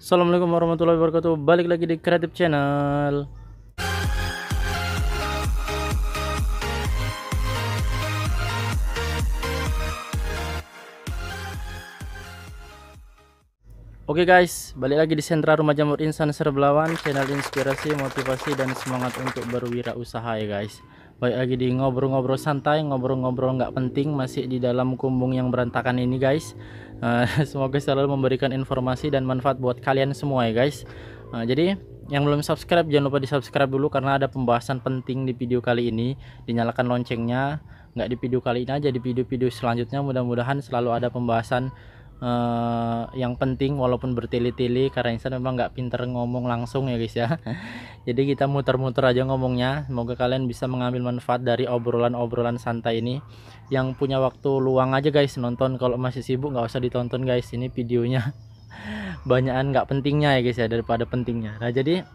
Assalamualaikum warahmatullahi wabarakatuh. Balik lagi di Kreatif Channel. Oke guys, balik lagi di Sentra Rumah Jamur Insan Serbelawan, channel inspirasi, motivasi, dan semangat untuk berwirausaha ya guys. Balik lagi di ngobrol-ngobrol santai, ngobrol-ngobrol nggak penting, masih di dalam kumbung yang berantakan ini guys. Semoga selalu memberikan informasi dan manfaat buat kalian semua ya guys. Jadi yang belum subscribe jangan lupa di subscribe dulu, karena ada pembahasan penting di video kali ini. Dinyalakan loncengnya, nggak di video kali ini aja, di video-video selanjutnya mudah-mudahan selalu ada pembahasan yang penting walaupun bertele-tele, karena Insan memang nggak pinter ngomong langsung ya guys ya. Jadi kita muter-muter aja ngomongnya. Semoga kalian bisa mengambil manfaat dari obrolan-obrolan santai ini. Yang punya waktu luang aja guys nonton, kalau masih sibuk nggak usah ditonton guys, ini videonya banyakan nggak pentingnya ya guys ya daripada pentingnya. Nah jadi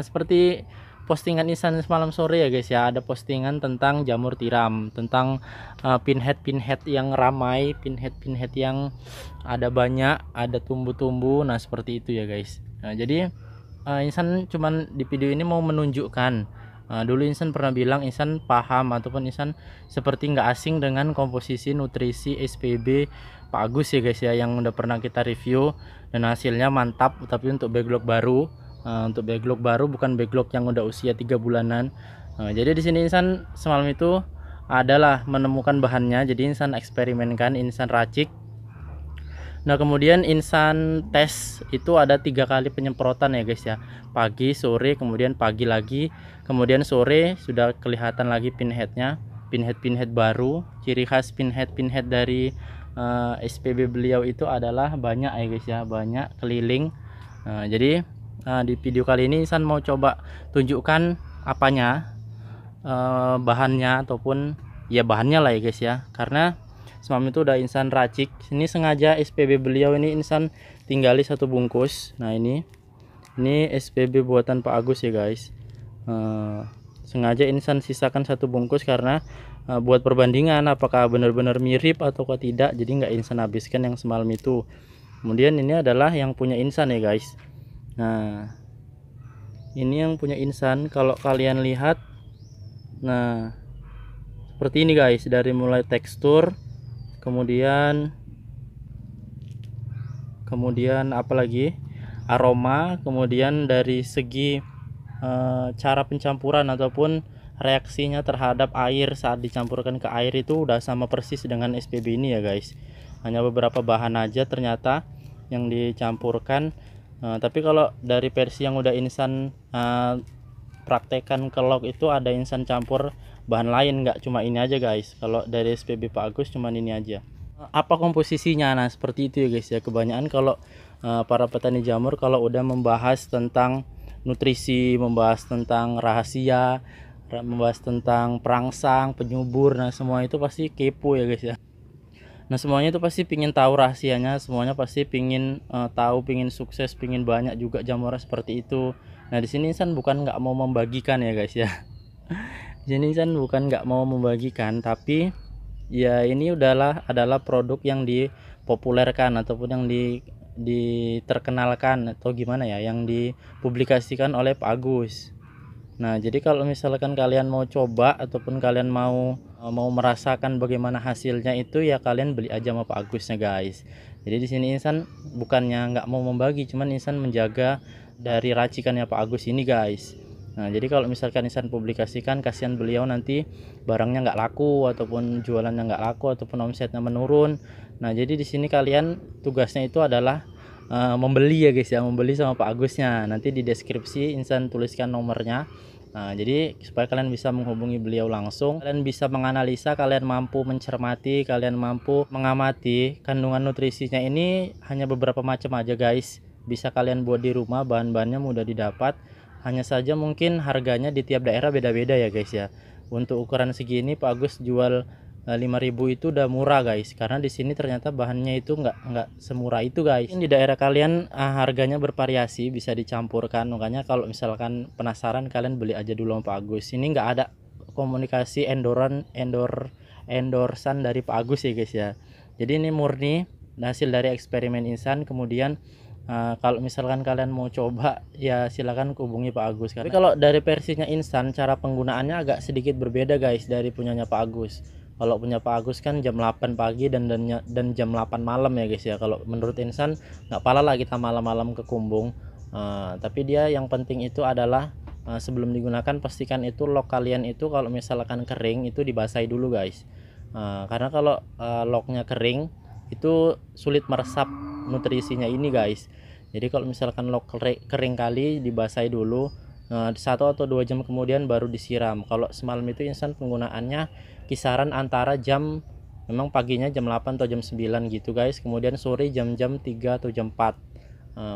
seperti postingan Insan semalam sore ya guys ya, ada postingan tentang jamur tiram, tentang pinhead yang ramai, pinhead yang ada banyak, ada tumbuh-tumbuh. Nah seperti itu ya guys. Nah jadi Insan cuman di video ini mau menunjukkan, dulu Insan pernah bilang Insan paham ataupun Insan seperti nggak asing dengan komposisi nutrisi SPB Pak Agus ya guys ya, yang udah pernah kita review dan hasilnya mantap. Tapi untuk backlog baru, untuk backlog baru bukan backlog yang udah usia 3 bulanan. Jadi di sini Insan semalam itu adalah menemukan bahannya, jadi Insan eksperimenkan, Insan racik. Nah kemudian Insan tes itu ada 3 kali penyemprotan ya guys ya, pagi, sore, kemudian pagi lagi, kemudian sore sudah kelihatan lagi pinheadnya, pinhead baru. Ciri khas pinhead dari SPB beliau itu adalah banyak ya guys ya, banyak keliling. Jadi di video kali ini Insan mau coba tunjukkan apanya, bahannya ataupun ya bahannya lah ya guys ya, karena semalam itu udah Insan racik. Ini sengaja SPB beliau ini Insan tinggali 1 bungkus. Nah ini SPB buatan Pak Agus ya guys. Sengaja Insan sisakan 1 bungkus karena buat perbandingan apakah benar-benar mirip atau tidak, jadi nggak Insan habiskan yang semalam itu. Kemudian ini adalah yang punya Insan ya guys. Nah ini yang punya Insan, kalau kalian lihat, nah seperti ini guys, dari mulai tekstur, kemudian apalagi aroma, kemudian dari segi cara pencampuran ataupun reaksinya terhadap air saat dicampurkan ke air itu udah sama persis dengan SPB ini ya guys. Hanya beberapa bahan aja ternyata yang dicampurkan. Tapi kalau dari versi yang udah Insan praktekan ke log itu ada Insan campur bahan lain, nggak cuma ini aja guys. Kalau dari SPB Pak Agus cuma ini aja. Apa komposisinya? Nah seperti itu ya guys ya. Kebanyakan kalau para petani jamur kalau udah membahas tentang nutrisi, membahas tentang rahasia, membahas tentang perangsang, penyubur, nah semua itu pasti kepo ya guys ya. Nah semuanya itu pasti pingin tahu rahasianya, semuanya pasti pingin tahu, pingin sukses, pingin banyak juga jamurnya seperti itu. Nah di sini Insan bukan nggak mau membagikan ya guys ya. Di sini Insan bukan nggak mau membagikan, tapi ya ini adalah produk yang dipopulerkan ataupun yang diterkenalkan atau gimana ya, yang dipublikasikan oleh Pak Agus. Nah jadi kalau misalkan kalian mau coba ataupun kalian mau merasakan bagaimana hasilnya itu, ya kalian beli aja sama Pak Agusnya guys. Jadi di sini Insan bukannya nggak mau membagi, cuman Insan menjaga dari racikannya Pak Agus ini guys. Nah jadi kalau misalkan Insan publikasikan, kasihan beliau nanti barangnya nggak laku ataupun jualannya nggak laku ataupun omsetnya menurun. Nah jadi di sini kalian tugasnya itu adalah membeli ya guys ya, membeli sama Pak Agusnya. Nanti di deskripsi Insan tuliskan nomornya. Nah jadi supaya kalian bisa menghubungi beliau langsung, kalian bisa menganalisa, kalian mampu mencermati, kalian mampu mengamati kandungan nutrisinya. Ini hanya beberapa macam aja guys, bisa kalian buat di rumah, bahan-bahannya mudah didapat. Hanya saja mungkin harganya di tiap daerah beda-beda ya guys ya. Untuk ukuran segini Pak Agus jual 5.000 itu udah murah guys, karena di sini ternyata bahannya itu nggak semurah itu guys. Di daerah kalian harganya bervariasi, bisa dicampurkan. Makanya kalau misalkan penasaran, kalian beli aja dulu sama Pak Agus. Ini nggak ada komunikasi endorsan dari Pak Agus ya guys ya. Jadi ini murni hasil dari eksperimen Insan. Kemudian Kalau misalkan kalian mau coba ya silakan hubungi Pak Agus. Tapi kalau dari versinya instan, cara penggunaannya agak sedikit berbeda guys dari punyanya Pak Agus. Kalau punya Pak Agus kan jam 8 pagi dan jam 8 malam ya guys ya. Kalau menurut instan nggak pala lah kita malam-malam ke Kumbung. Tapi dia yang penting itu adalah sebelum digunakan pastikan itu lock kalian itu kalau misalkan kering itu dibasahi dulu guys. Karena kalau locknya kering itu sulit meresap nutrisinya ini guys. Jadi kalau misalkan lock kering kali dibasahi dulu, 1 atau 2 jam kemudian baru disiram. Kalau semalam itu instan penggunaannya kisaran antara jam, memang paginya jam 8 atau jam 9 gitu guys, kemudian sore jam-jam 3 atau jam 4,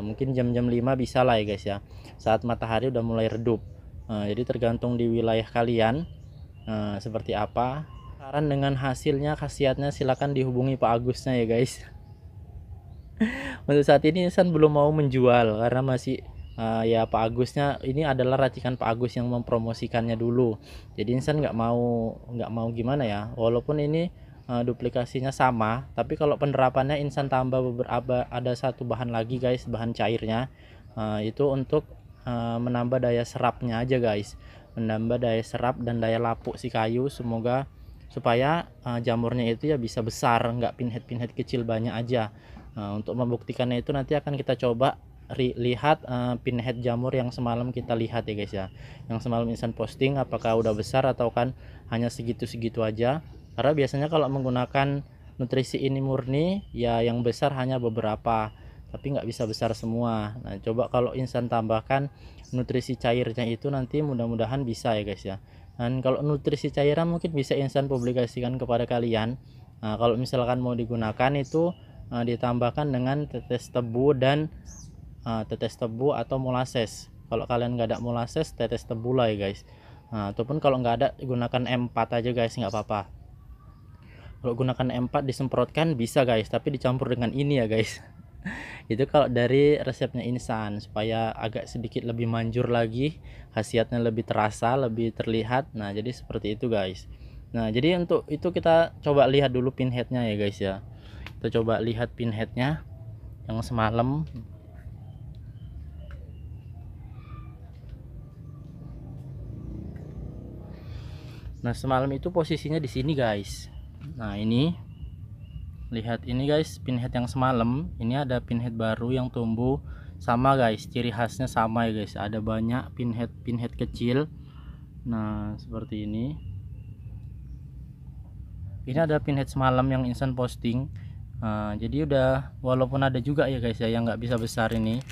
mungkin jam-jam 5 bisa lah ya guys ya, saat matahari udah mulai redup. Jadi tergantung di wilayah kalian seperti apa. Saran dengan hasilnya khasiatnya silakan dihubungi Pak Agusnya ya guys. Untuk saat ini Insan belum mau menjual karena masih ya Pak Agusnya ini adalah racikan Pak Agus yang mempromosikannya dulu. Jadi Insan nggak mau gimana ya, walaupun ini duplikasinya sama, tapi kalau penerapannya Insan tambah beberapa, ada satu bahan lagi guys, bahan cairnya, itu untuk menambah daya serapnya aja guys, menambah daya serap dan daya lapuk si kayu, supaya jamurnya itu ya bisa besar, nggak pinhead kecil banyak aja. Untuk membuktikannya itu nanti akan kita coba lihat pinhead jamur yang semalam kita lihat ya guys ya, yang semalam Insan posting, apakah udah besar atau kan hanya segitu-segitu aja. Karena biasanya kalau menggunakan nutrisi ini murni ya yang besar hanya beberapa, tapi nggak bisa besar semua. Nah coba kalau Insan tambahkan nutrisi cairnya itu nanti mudah-mudahan bisa ya guys ya. Dan kalau nutrisi cairan mungkin bisa Insan publikasikan kepada kalian. Kalau misalkan mau digunakan itu ditambahkan dengan tetes tebu dan tetes tebu atau molasses. Kalau kalian nggak ada molasses, tetes tebu lah ya guys. Ataupun kalau nggak ada gunakan M4 aja guys, nggak apa-apa. Kalau gunakan M4 disemprotkan bisa guys, tapi dicampur dengan ini ya guys. Itu kalau dari resepnya Insan, supaya agak sedikit lebih manjur lagi, khasiatnya lebih terasa, lebih terlihat. Nah jadi seperti itu guys. Nah jadi untuk itu kita coba lihat dulu pinheadnya ya guys ya. Kita coba lihat pinheadnya yang semalam. Nah semalam itu posisinya di sini guys. Nah ini lihat ini guys, pinhead yang semalam ini ada pinhead baru yang tumbuh sama guys, ciri khasnya sama ya guys, ada banyak pinhead kecil. Nah seperti ini ada pinhead semalam yang Insan posting. Jadi udah, walaupun ada juga ya guys ya yang nggak bisa besar ini.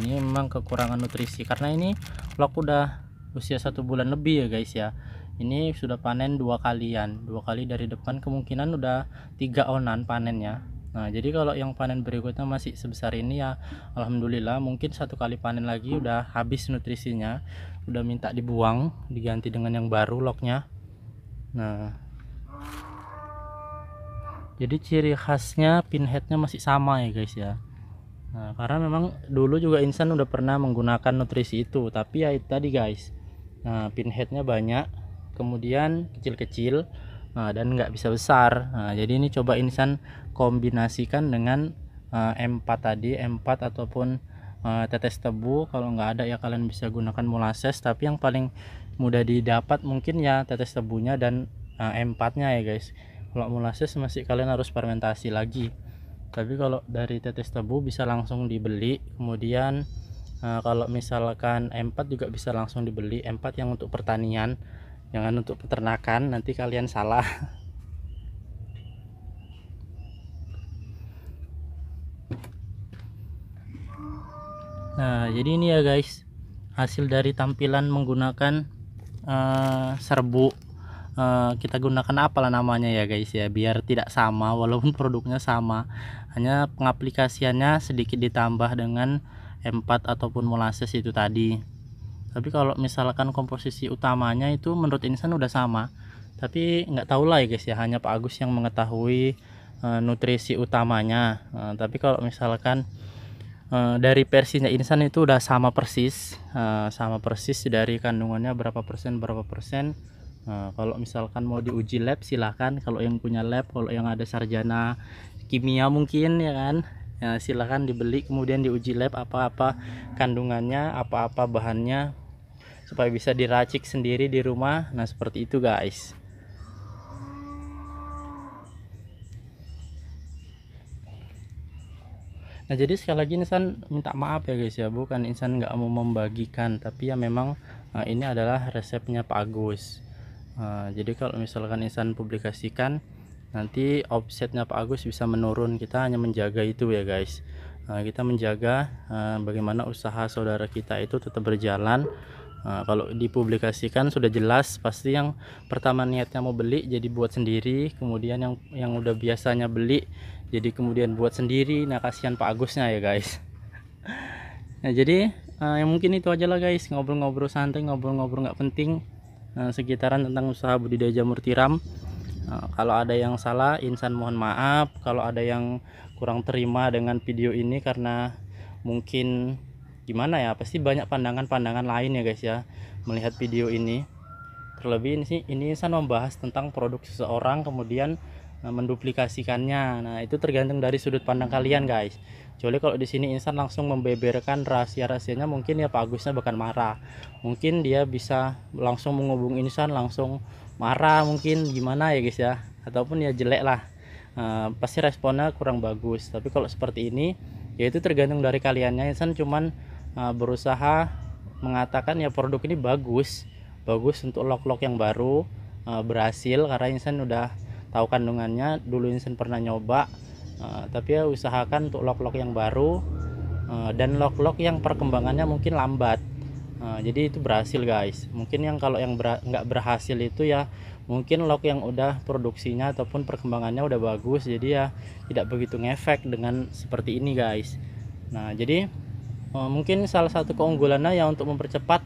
Ini memang kekurangan nutrisi karena ini lock udah usia 1 bulan lebih ya guys ya. Ini sudah panen 2 kalian, 2 kali dari depan, kemungkinan udah 3 onan panennya. Nah jadi kalau yang panen berikutnya masih sebesar ini ya alhamdulillah, mungkin 1 kali panen lagi udah habis nutrisinya, udah minta dibuang, diganti dengan yang baru locknya. Nah jadi ciri khasnya pinheadnya masih sama ya guys ya. Nah karena memang dulu juga Insan udah pernah menggunakan nutrisi itu, tapi ya itu tadi guys, pinheadnya banyak, kemudian kecil-kecil, dan nggak bisa besar. Jadi ini coba Insan kombinasikan dengan M4 tadi, M4 ataupun tetes tebu. Kalau nggak ada ya kalian bisa gunakan molasses, tapi yang paling mudah didapat mungkin ya tetes tebunya dan M4 nya ya guys. Kalau molasses masih kalian harus fermentasi lagi, tapi kalau dari tetes tebu bisa langsung dibeli. Kemudian kalau misalkan M4 juga bisa langsung dibeli, M4 yang untuk pertanian, jangan untuk peternakan, nanti kalian salah. Nah jadi ini ya guys hasil dari tampilan menggunakan serbuk. Kita gunakan apalah namanya ya guys ya, biar tidak sama walaupun produknya sama, hanya pengaplikasiannya sedikit ditambah dengan M4 ataupun molasses itu tadi. Tapi kalau misalkan komposisi utamanya itu menurut Insan udah sama, tapi nggak tahu lah ya guys ya, hanya Pak Agus yang mengetahui nutrisi utamanya. Tapi kalau misalkan dari versinya Insan itu udah sama persis, dari kandungannya berapa persen. Kalau misalkan mau diuji lab silahkan, kalau yang punya lab, kalau yang ada sarjana kimia mungkin ya kan, ya silahkan dibeli kemudian diuji lab apa-apa kandungannya, apa-apa bahannya, supaya bisa diracik sendiri di rumah. Nah seperti itu guys. Nah jadi sekali lagi Insan minta maaf ya guys ya, bukan Insan nggak mau membagikan, tapi ya memang ini adalah resepnya Pak Agus. Jadi kalau misalkan Insan publikasikan, nanti offsetnya Pak Agus bisa menurun. Kita hanya menjaga itu ya guys. Kita menjaga bagaimana usaha saudara kita itu tetap berjalan. Kalau dipublikasikan sudah jelas, pasti yang pertama niatnya mau beli jadi buat sendiri, kemudian yang udah biasanya beli jadi kemudian buat sendiri. Nah kasihan Pak Agusnya ya guys. Nah jadi yang mungkin itu aja lah guys, ngobrol-ngobrol santai, ngobrol-ngobrol nggak penting sekitaran tentang usaha budidaya jamur tiram. Kalau ada yang salah Insan mohon maaf, kalau ada yang kurang terima dengan video ini, karena mungkin gimana ya, pasti banyak pandangan-pandangan lain ya guys ya melihat video ini. Terlebih ini Insan membahas tentang produk seseorang kemudian menduplikasikannya. Nah itu tergantung dari sudut pandang kalian guys. Kecuali kalau di sini Insan langsung membeberkan rahasia-rahasianya, mungkin ya Pak Agusnya bahkan marah, mungkin dia bisa langsung menghubungi Insan, langsung marah mungkin, gimana ya guys ya, ataupun ya jelek lah, pasti responnya kurang bagus. Tapi kalau seperti ini ya itu tergantung dari kaliannya. Insan cuman berusaha mengatakan ya produk ini bagus untuk lok-lok yang baru, berhasil karena Insan udah tahu kandungannya, dulu Insan pernah nyoba. Tapi ya usahakan untuk lok-lok yang baru dan lok-lok yang perkembangannya mungkin lambat. Jadi itu berhasil guys. Mungkin yang kalau yang nggak berhasil itu ya mungkin lok yang udah produksinya ataupun perkembangannya udah bagus, jadi ya tidak begitu ngefek dengan seperti ini guys. Nah jadi mungkin salah satu keunggulannya ya untuk mempercepat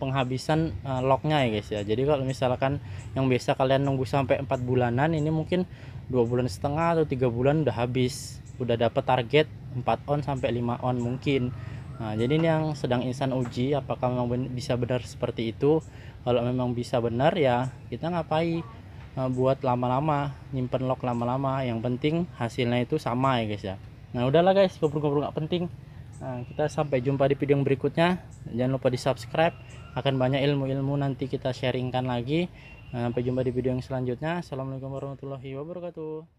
penghabisan loknya ya guys ya. Jadi kalau misalkan yang biasa kalian nunggu sampai 4 bulanan, ini mungkin 2,5 bulan atau 3 bulan udah habis, udah dapat target 4 on sampai 5 on mungkin. Nah jadi ini yang sedang Insan uji apakah memang bisa benar seperti itu. Kalau memang bisa benar ya kita ngapain buat lama-lama, nyimpen log lama-lama, yang penting hasilnya itu sama ya guys ya. Nah udahlah guys, ngobrol-ngobrol nggak penting. Nah, kita sampai jumpa di video yang berikutnya. Jangan lupa di subscribe, akan banyak ilmu-ilmu nanti kita sharingkan lagi. Sampai jumpa di video yang selanjutnya. Assalamualaikum warahmatullahi wabarakatuh.